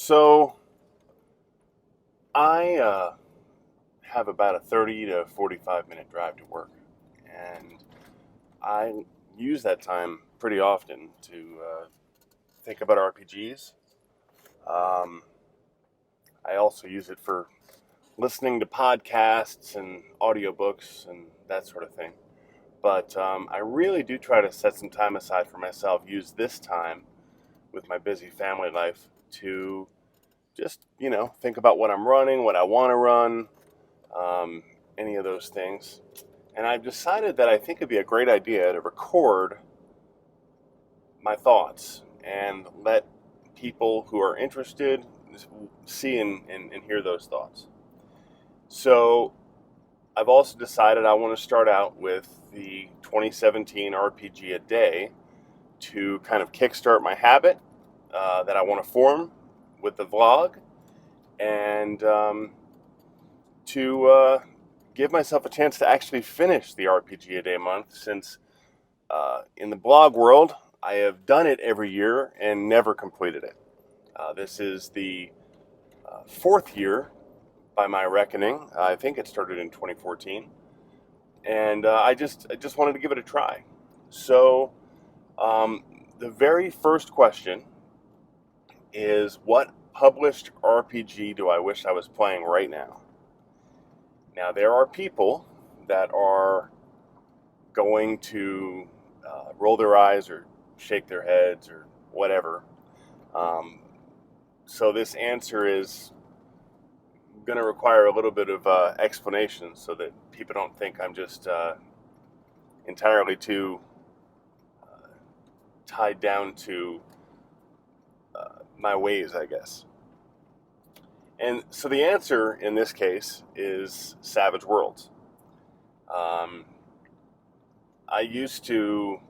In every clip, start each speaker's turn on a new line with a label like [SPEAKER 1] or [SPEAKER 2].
[SPEAKER 1] So I have about a 30 to 45 minute drive to work, and I use that time pretty often to think about RPGs. Um, I also use it for listening to podcasts and audiobooks and that sort of thing. But I really do try to set some time aside for myself, use this time with my busy family life to just, think about what I'm running, what I want to run, um, any of those things. And I've decided that I think it'd be a great idea to record my thoughts and let people who are interested see and hear those thoughts. So I've also decided I want to start out with the 2017 RPG a day to kind of kickstart my habit that I want to form with the vlog and to give myself a chance to actually finish the RPG a day month since in the blog world, I have done it every year and never completed it. This is the fourth year by my reckoning. I think it started in 2014, and I just wanted to give it a try. So um, the very first question is, what published RPG do I wish I was playing right now? Now there are people that are going to roll their eyes or shake their heads or whatever. Um, so this answer is going to require a little bit of explanation so that people don't think I'm just entirely too tied down to my ways, I guess. And so the answer in this case is Savage Worlds. Um, I used to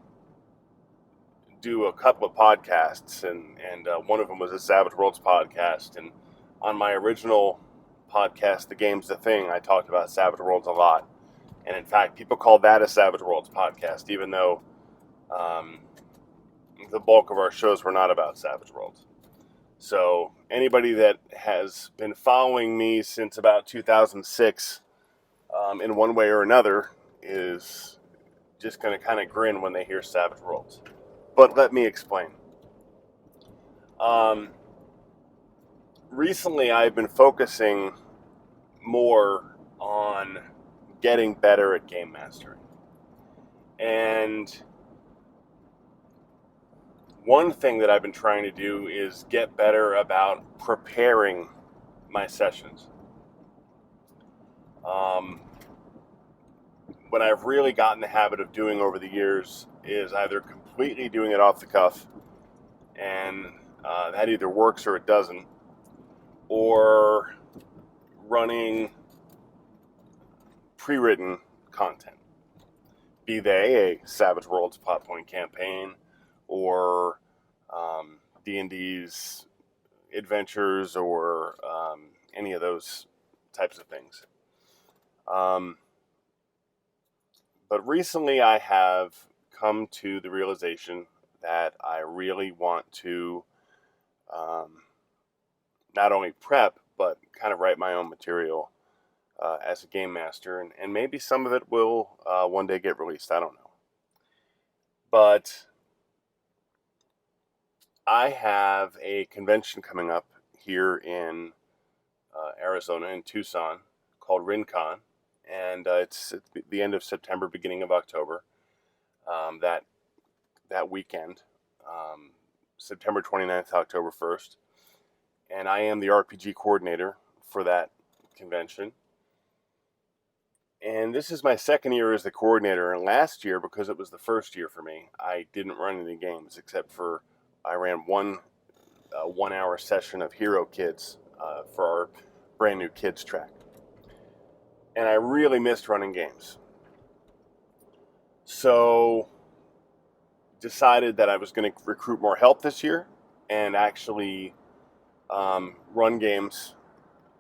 [SPEAKER 1] do a couple of podcasts, and one of them was a Savage Worlds podcast. And on my original podcast, The Game's the Thing, I talked about Savage Worlds a lot. And in fact, people call that a Savage Worlds podcast, even though um, the bulk of our shows were not about Savage Worlds. So anybody that has been following me since about 2006 in one way or another is just going to kind of grin when they hear Savage Worlds. But let me explain. Um, Recently, I've been focusing more on getting better at game mastering. And one thing that I've been trying to do is get better about preparing my sessions. Um, what I've really gotten the habit of doing over the years is either completely doing it off the cuff, and that either works or it doesn't, or running pre-written content, be they a Savage Worlds plot point campaign or D&D's adventures or any of those types of things. But recently I have come to the realization that I really want to not only prep, but kind of write my own material as a game master. And maybe some of it will one day get released. I don't know. But I have a convention coming up here in Arizona, in Tucson, called RinCon. And it's at the end of September, beginning of October, that weekend, September 29th, October 1st. And I am the RPG coordinator for that convention. And this is my second year as the coordinator. And last year, because it was the first year for me, I didn't run any games except for I ran one 1 hour session of Hero Kids for our brand new kids track. And I really missed running games. So decided that I was going to recruit more help this year and actually run games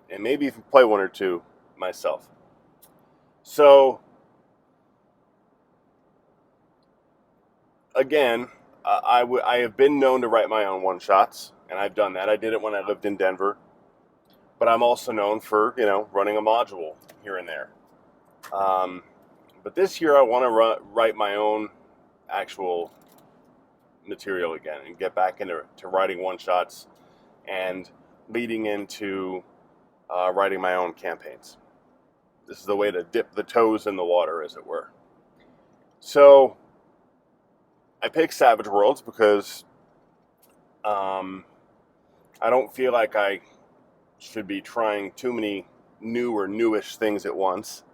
[SPEAKER 1] and maybe even play one or two myself. So again, I have been known to write my own one-shots, and I've done that. I did it when I lived in Denver, but I'm also known for, running a module here and there. But this year I want to write my own actual material again and get back into writing one-shots and leading into writing my own campaigns. This is the way to dip the toes in the water, as it were. So I picked Savage Worlds because I don't feel like I should be trying too many new or newish things at once.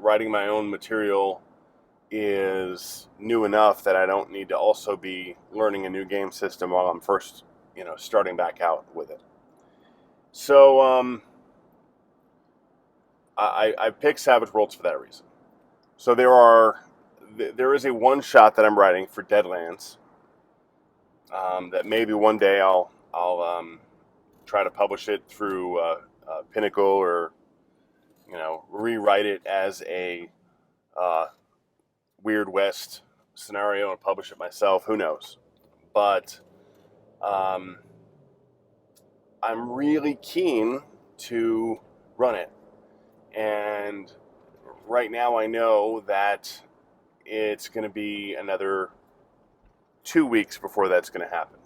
[SPEAKER 1] Writing my own material is new enough that I don't need to also be learning a new game system while I'm first, starting back out with it. So I picked Savage Worlds for that reason. So there is a one-shot that I'm writing for Deadlands that maybe one day I'll try to publish it through Pinnacle, or rewrite it as a Weird West scenario and publish it myself. Who knows? But I'm really keen to run it, and right now I know that it's going to be another 2 weeks before that's going to happen.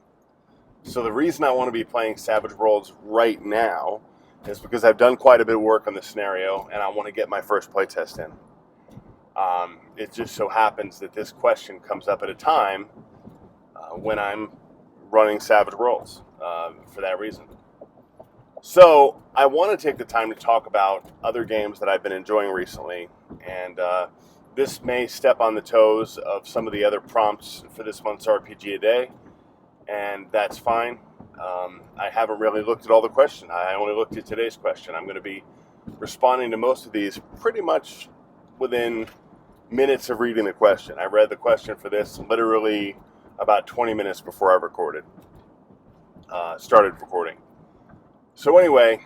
[SPEAKER 1] So the reason I want to be playing Savage Worlds right now is because I've done quite a bit of work on the scenario, and I want to get my first playtest in. It just so happens that this question comes up at a time when I'm running Savage Worlds for that reason. So I want to take the time to talk about other games that I've been enjoying recently, and this may step on the toes of some of the other prompts for this month's RPG a Day, and that's fine. I haven't really looked at all the questions. I only looked at today's question. I'm going to be responding to most of these pretty much within minutes of reading the question. I read the question for this literally about 20 minutes before I started recording. So anyway,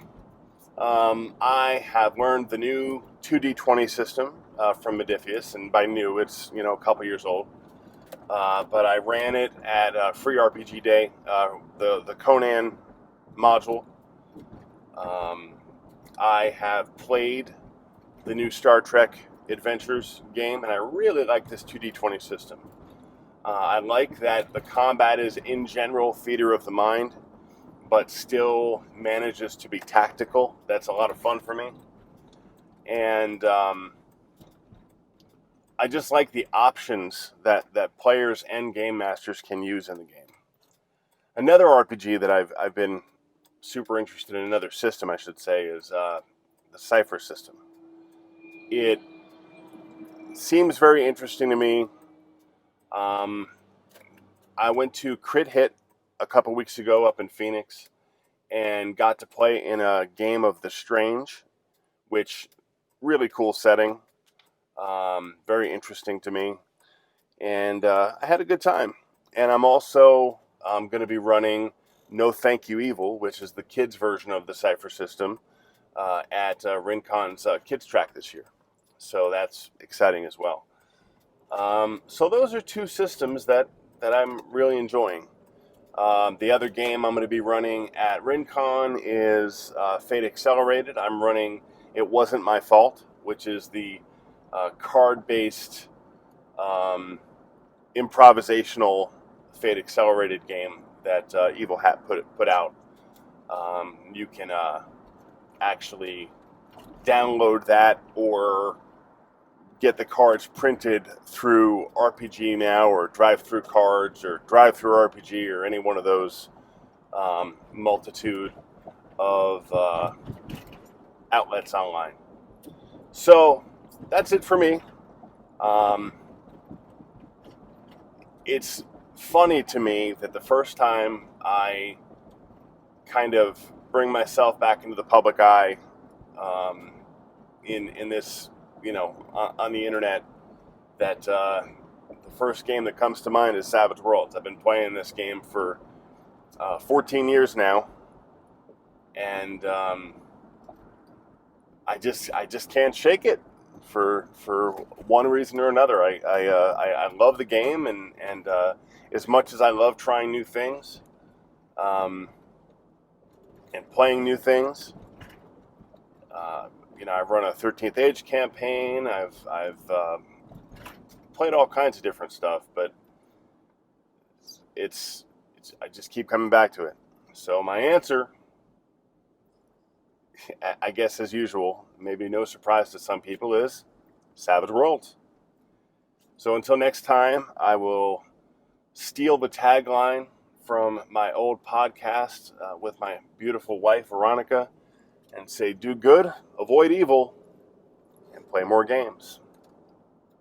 [SPEAKER 1] I have learned the new 2D20 system from Modiphius, and by new, it's a couple years old. But I ran it at Free RPG Day, the Conan module. I have played the new Star Trek Adventures game, and I really like this 2D20 system. I like that the combat is, in general, theater of the mind, but still manages to be tactical. That's a lot of fun for me. And I just like the options that players and game masters can use in the game. Another RPG that I've been super interested in, another system I should say, is the Cypher system. It seems very interesting to me. I went to Crit Hit a couple weeks ago up in Phoenix and got to play in a game of The Strange, which really cool setting. Very interesting to me, and I had a good time. And I'm also going to be running No Thank You Evil, which is the kids version of the Cypher system, at Rincon's Kids Track this year. So that's exciting as well. So those are two systems that I'm really enjoying. The other game I'm going to be running at Rincon is Fate Accelerated. I'm running It Wasn't My Fault, which is the card-based improvisational Fate Accelerated game that Evil Hat put out. You can actually download that or get the cards printed through RPG Now or Drive Through Cards or Drive Through RPG or any one of those multitude of outlets online. So that's it for me. It's funny to me that the first time I kind of bring myself back into the public eye in this, on the internet, that the first game that comes to mind is Savage Worlds. I've been playing this game for 14 years now, and I just can't shake it for one reason or another. I love the game, and as much as I love trying new things, and playing new things. I've run a 13th Age campaign. I've played all kinds of different stuff, but it's I just keep coming back to it. So my answer, I guess as usual, maybe no surprise to some people, is Savage Worlds. So until next time, I will steal the tagline from my old podcast with my beautiful wife, Veronica, and say, do good, avoid evil, and play more games.